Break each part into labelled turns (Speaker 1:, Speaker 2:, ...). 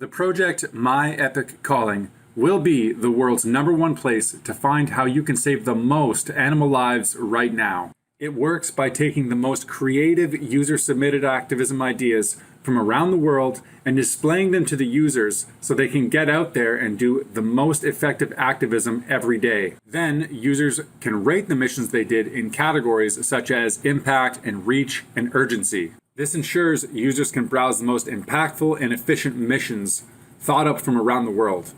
Speaker 1: The project My Epic Calling will be the world's #1 place to find how you can save the most animal lives right now. It works by taking the most creative user-submitted activism ideas from around the world and displaying them to the users so they can get out there and do the most effective activism every day. Then users can rate the missions they did in categories such as impact and reach and urgency. This ensures users can browse the most impactful and efficient missions thought up from around the world.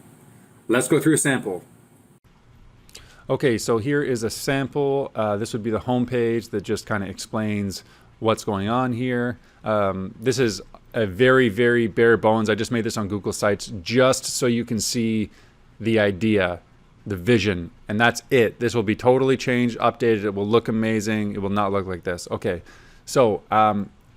Speaker 1: Let's go through a sample.
Speaker 2: Okay, so here is a sample. This would be the home page that just kind of explains what's going on here. This is a very, very bare bones. I just made this on Google Sites just so you can see the idea, the vision, and that's it. This will be totally changed, updated. It will look amazing. It will not look like this. Okay, so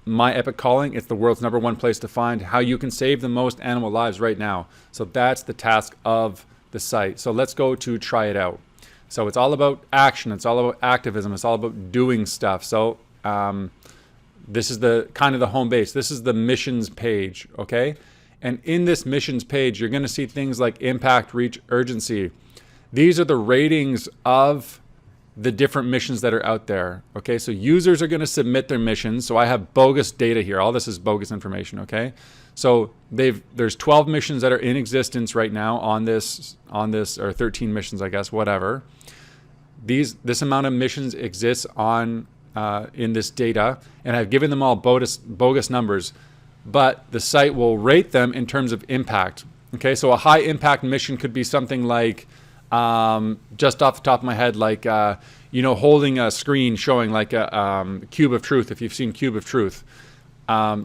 Speaker 2: My Epic Calling, it's the world's #1 place to find how you can save the most animal lives right now. So that's the task of the site. So let's go to try it out. So it's all about action. It's all about activism. It's all about doing stuff. So this is the kind of the home base. This is the missions page, okay? And in this missions page, you're going to see things like impact, reach, urgency. These are the ratings of the different missions that are out there, okay? So users are going to submit their missions. So I have bogus data here. All this is bogus information, okay? So there's 12 missions that are in existence right now on this, or 13 missions, I guess, whatever. This amount of missions exists on in this data, and I've given them all bogus numbers, but the site will rate them in terms of impact. Okay, so a high impact mission could be something like, just off the top of my head, like holding a screen showing like a Cube of Truth. If you've seen Cube of Truth,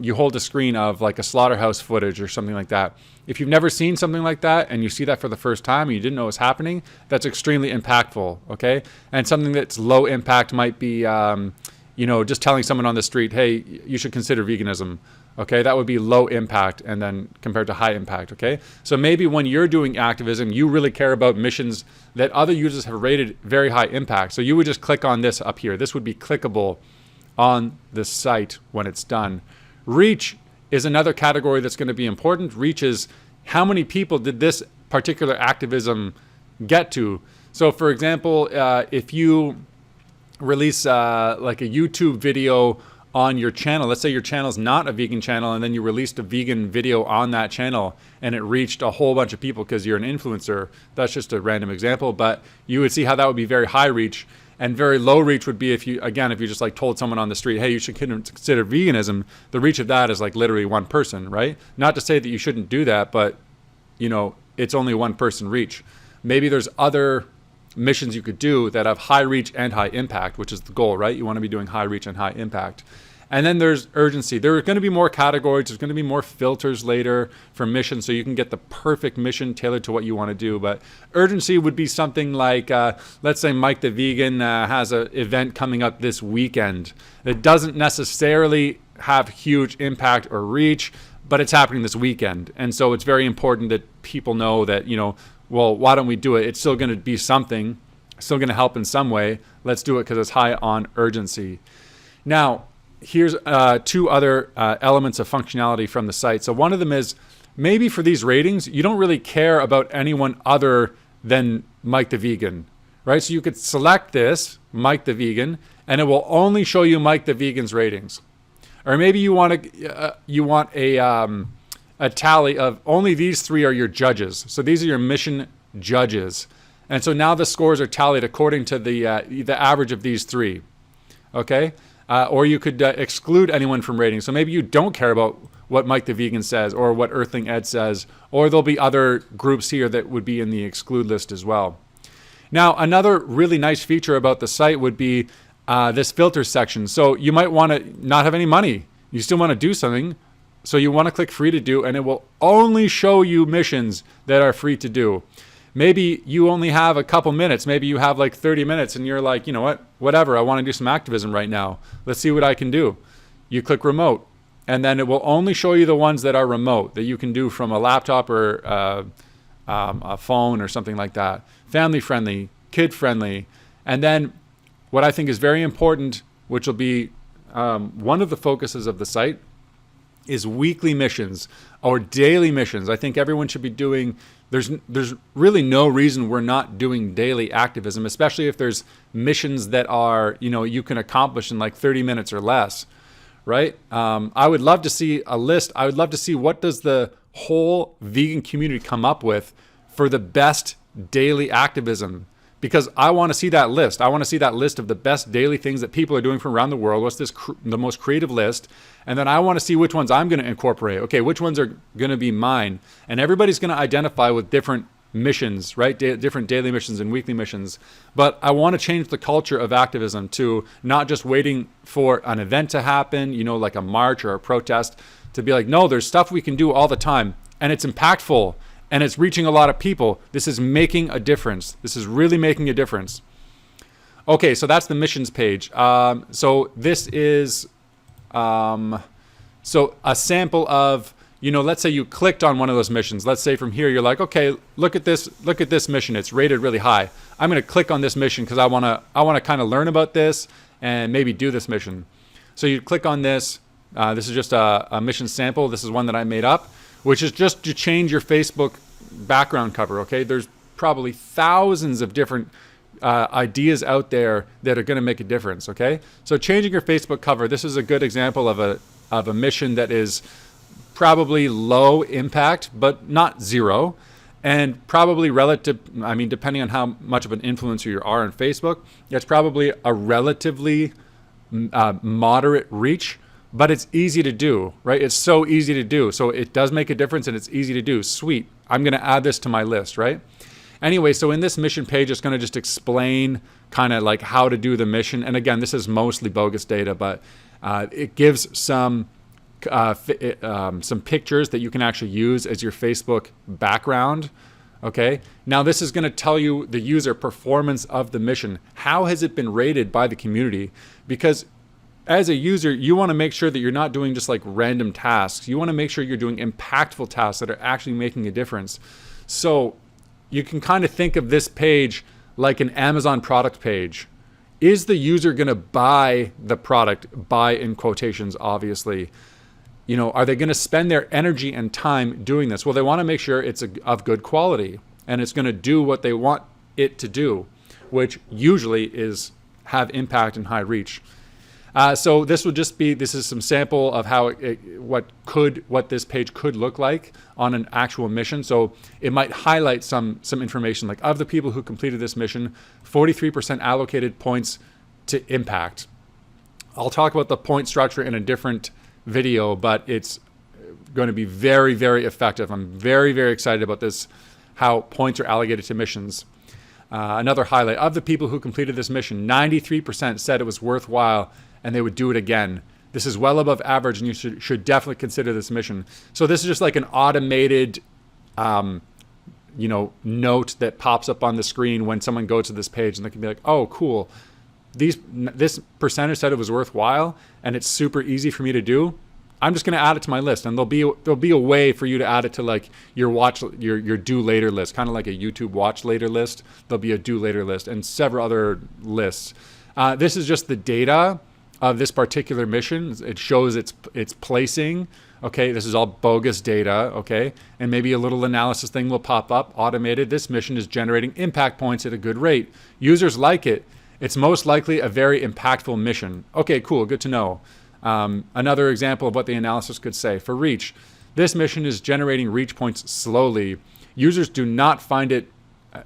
Speaker 2: you hold a screen of like a slaughterhouse footage or something like that. If you've never seen something like that and you see that for the first time and you didn't know it was happening, that's extremely impactful, okay? And something that's low impact might be, just telling someone on the street, hey, you should consider veganism, okay? That would be low impact, and then compared to high impact, okay? So maybe when you're doing activism, you really care about missions that other users have rated very high impact. So you would just click on this up here. This would be clickable on the site when it's done. Reach is another category that's going to be important. Reach is how many people did this particular activism get to. So for example, if you release like a YouTube video on your channel, let's say your channel is not a vegan channel, and then you released a vegan video on that channel and it reached a whole bunch of people because you're an influencer. That's just a random example, but you would see how that would be very high reach. And very low reach would be if you just like told someone on the street, hey, you should consider veganism. The reach of that is like literally one person, right? Not to say that you shouldn't do that, but it's only one person reach. Maybe there's other missions you could do that have high reach and high impact, which is the goal, right? You want to be doing high reach and high impact. And then there's urgency. There are going to be more categories. There's going to be more filters later for missions, so you can get the perfect mission tailored to what you want to do. But urgency would be something like, let's say Mike the Vegan has an event coming up this weekend. It doesn't necessarily have huge impact or reach, but it's happening this weekend. And so it's very important that people know that, well, why don't we do it? It's still going to be something, still going to help in some way. Let's do it because it's high on urgency. Now, here's two other elements of functionality from the site. So one of them is maybe for these ratings, you don't really care about anyone other than Mike the Vegan, right? So you could select this, Mike the Vegan, and it will only show you Mike the Vegan's ratings. Or maybe you want a tally of only these 3 are your judges. So these are your mission judges. And so now the scores are tallied according to the average of these 3, okay? Or you could exclude anyone from ratings. So maybe you don't care about what Mike the Vegan says or what Earthling Ed says, or there'll be other groups here that would be in the exclude list as well. Now, another really nice feature about the site would be this filter section. So you might want to not have any money. You still want to do something. So you want to click free to do, and it will only show you missions that are free to do. Maybe you only have a couple minutes. Maybe you have like 30 minutes and you're like, you know what, whatever, I want to do some activism right now. Let's see what I can do. You click remote, and then it will only show you the ones that are remote, that you can do from a laptop or a phone or something like that. Family friendly, kid friendly. And then what I think is very important, which will be one of the focuses of the site, is weekly missions or daily missions. I think everyone should be doing, there's really no reason we're not doing daily activism, especially if there's missions that are, you can accomplish in like 30 minutes or less, right? I would love to see a list. I would love to see what does the whole vegan community come up with for the best daily activism, because I want to see that list. I want to see that list of the best daily things that people are doing from around the world. What's the most creative list? And then I want to see which ones I'm going to incorporate. Okay, which ones are going to be mine? And everybody's going to identify with different missions, right? Different daily missions and weekly missions. But I want to change the culture of activism to not just waiting for an event to happen, like a march or a protest, to be like, no, there's stuff we can do all the time, and it's impactful, and it's reaching a lot of people. This is making a difference. This is really making a difference. Okay, so that's the missions page. So this is so a sample of, let's say you clicked on one of those missions. Let's say from here you're like, okay, look at this mission. It's rated really high. I'm going to click on this mission because I want to kind of learn about this and maybe do this mission. So you click on this. This is just a mission sample. This is one that I made up, which is just to change your Facebook background cover. Okay, there's probably thousands of different ideas out there that are going to make a difference. Okay, so changing your Facebook cover. This is a good example of a mission that is probably low impact, but not zero, and probably relative. I mean, depending on how much of an influencer you are on Facebook, it's probably a relatively moderate reach. But it's easy to do, right? It's so easy to do. So it does make a difference and it's easy to do. Sweet. I'm going to add this to my list, right? Anyway, so in this mission page, it's going to just explain kind of like how to do the mission. And again, this is mostly bogus data, but it gives some pictures that you can actually use as your Facebook background. Okay. Now this is going to tell you the user performance of the mission. How has it been rated by the community? Because as a user, you want to make sure that you're not doing just like random tasks. You want to make sure you're doing impactful tasks that are actually making a difference. So you can kind of think of this page like an Amazon product page. Is the user going to buy the product? Buy in quotations, obviously. Are they going to spend their energy and time doing this? Well, they want to make sure it's of good quality and it's going to do what they want it to do, which usually is have impact and high reach. So this is some sample of how what this page could look like on an actual mission. So it might highlight some information like, of the people who completed this mission, 43% allocated points to impact. I'll talk about the point structure in a different video, but it's going to be very, very effective. I'm very, very excited about this, how points are allocated to missions. Another highlight, of the people who completed this mission, 93% said it was worthwhile and they would do it again. This is well above average, and you should definitely consider this mission. So this is just like an automated, note that pops up on the screen when someone goes to this page, and they can be like, "Oh, cool. This percentage said it was worthwhile, and it's super easy for me to do. I'm just going to add it to my list." And there'll be a way for you to add it to like your do later list, kind of like a YouTube watch later list. There'll be a do later list and several other lists. This is just the data of this particular mission. It shows its placing. Okay, this is all bogus data. Okay, and maybe a little analysis thing will pop up. Automated. This mission is generating impact points at a good rate. Users like it. It's most likely a very impactful mission. Okay, cool. Good to know. Another example of what the analysis could say. For reach, this mission is generating reach points slowly. Users do not find it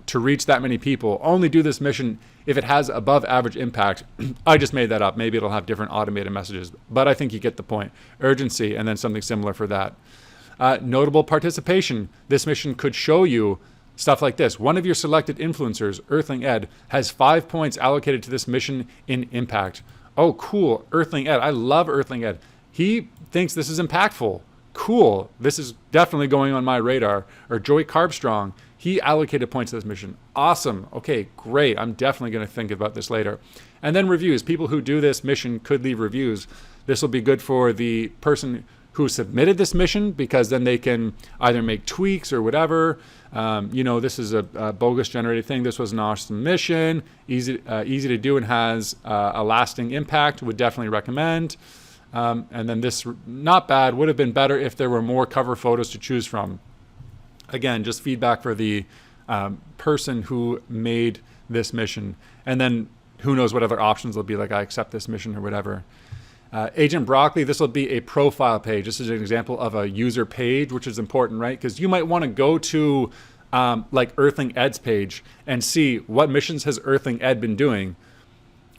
Speaker 2: to reach that many people. Only do this mission if it has above average impact. I just made that up. Maybe it'll have different automated messages, but I think you get the point. Urgency, and then something similar for that. Notable participation. This mission could show you stuff like this. One of your selected influencers, Earthling Ed, has 5 points allocated to this mission in impact. Oh, cool. Earthling Ed. I love Earthling Ed. He thinks this is impactful. Cool. This is definitely going on my radar. Or Joey Carbstrong. He allocated points to this mission. Awesome. Okay, great. I'm definitely going to think about this later. And then reviews. People who do this mission could leave reviews. This will be good for the person who submitted this mission, because then they can either make tweaks or whatever. This is a bogus generated thing. This was an awesome mission. Easy to do and has a lasting impact. Would definitely recommend. And then this, not bad, would have been better if there were more cover photos to choose from. Again, just feedback for the person who made this mission. And then who knows what other options will be, like I accept this mission or whatever. Agent Broccoli, this will be a profile page. This is an example of a user page, which is important, right? Because you might want to go to like Earthling Ed's page and see what missions has Earthling Ed been doing,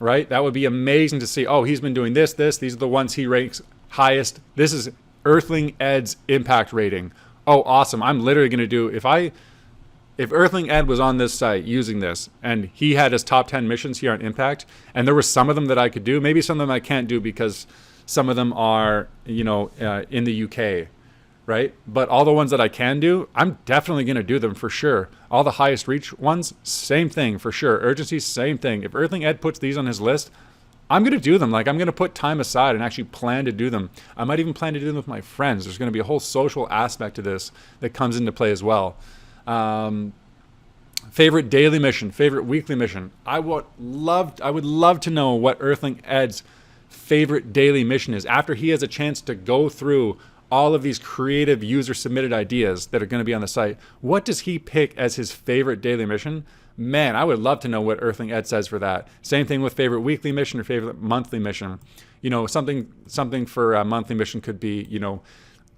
Speaker 2: right? That would be amazing to see. Oh, he's been doing this. These are the ones he ranks highest. This is Earthling Ed's impact rating. Oh, awesome. I'm literally going to do, if Earthling Ed was on this site using this and he had his top 10 missions here on Impact, and there were some of them that I could do, maybe some of them I can't do because some of them are, in the UK, right? But all the ones that I can do, I'm definitely going to do them for sure. All the highest reach ones, same thing for sure. Urgency, same thing. If Earthling Ed puts these on his list, I'm going to do them. Like, I'm going to put time aside and actually plan to do them. I might even plan to do them with my friends. There's going to be a whole social aspect to this that comes into play as well. Favorite daily mission, favorite weekly mission. I would love to know what Earthling Ed's favorite daily mission is after he has a chance to go through all of these creative user submitted ideas that are going to be on the site. What does he pick as his favorite daily mission? Man, I would love to know what Earthling Ed says for that. Same thing with favorite weekly mission or favorite monthly mission. Something for a monthly mission could be,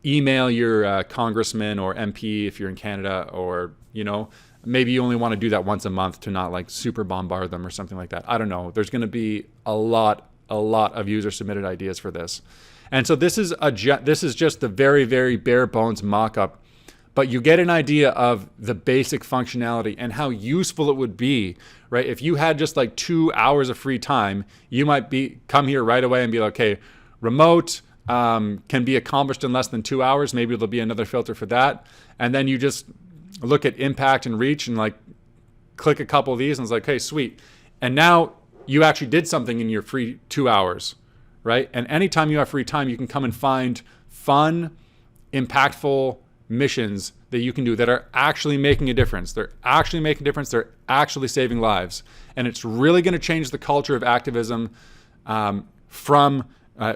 Speaker 2: email your congressman or MP if you're in Canada, or, maybe you only want to do that once a month to not like super bombard them or something like that. I don't know. There's going to be a lot of user submitted ideas for this. And so this is just the very, very bare bones mock-up, but you get an idea of the basic functionality and how useful it would be, right? If you had just like 2 hours of free time, you might come here right away and be like, okay, remote can be accomplished in less than 2 hours. Maybe there'll be another filter for that. And then you just look at impact and reach and like click a couple of these and it's like, hey, sweet. And now you actually did something in your free 2 hours, right? And anytime you have free time, you can come and find fun, impactful missions that you can do that are actually making a difference. They're actually making a difference. They're actually saving lives. And it's really going to change the culture of activism from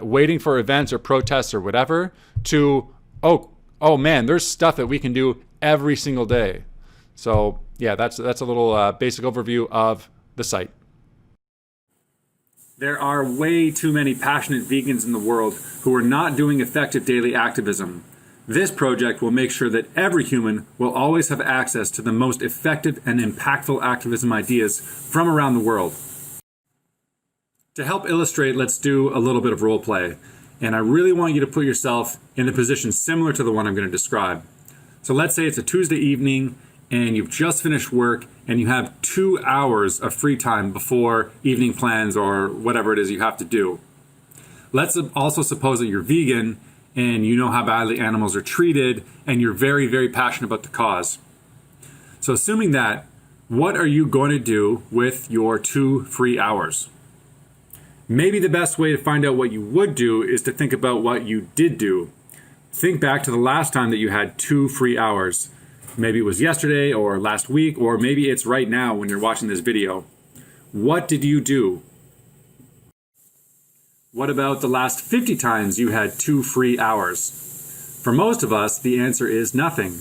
Speaker 2: waiting for events or protests or whatever to, oh man, there's stuff that we can do every single day. So yeah, that's a little basic overview of the site.
Speaker 1: There are way too many passionate vegans in the world who are not doing effective daily activism. This project will make sure that every human will always have access to the most effective and impactful activism ideas from around the world. To help illustrate, let's do a little bit of role play. And I really want you to put yourself in a position similar to the one I'm going to describe. So let's say it's a Tuesday evening and you've just finished work and you have 2 hours of free time before evening plans or whatever it is you have to do. Let's also suppose that you're vegan and you know how badly animals are treated and you're very, very passionate about the cause. So assuming that, what are you going to do with your 2 free hours? Maybe the best way to find out what you would do is to think about what you did do. Think back to the last time that you had 2 free hours. Maybe it was yesterday or last week, or maybe it's right now when you're watching this video. What did you do? What about the last 50 times you had 2 free hours? For most of us, the answer is nothing.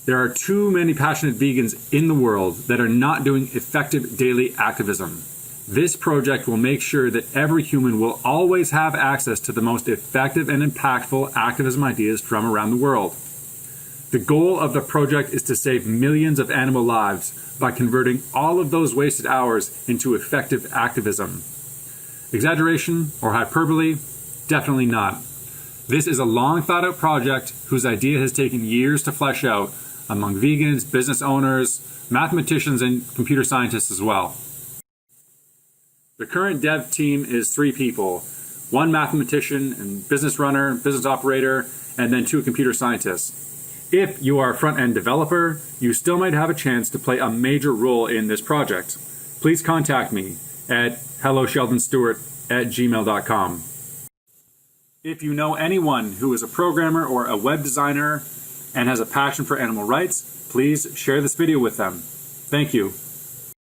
Speaker 1: There are too many passionate vegans in the world that are not doing effective daily activism. This project will make sure that every human will always have access to the most effective and impactful activism ideas from around the world. The goal of the project is to save millions of animal lives by converting all of those wasted hours into effective activism. Exaggeration or hyperbole? Definitely not. This is a long thought out project whose idea has taken years to flesh out among vegans, business owners, mathematicians, and computer scientists as well. The current dev team is 3 people, 1 mathematician and business runner, business operator, and then 2 computer scientists. If you are a front-end developer, you still might have a chance to play a major role in this project. Please contact me at hellosheldonstewart@gmail.com. If you know anyone who is a programmer or a web designer and has a passion for animal rights, please share this video with them. Thank you.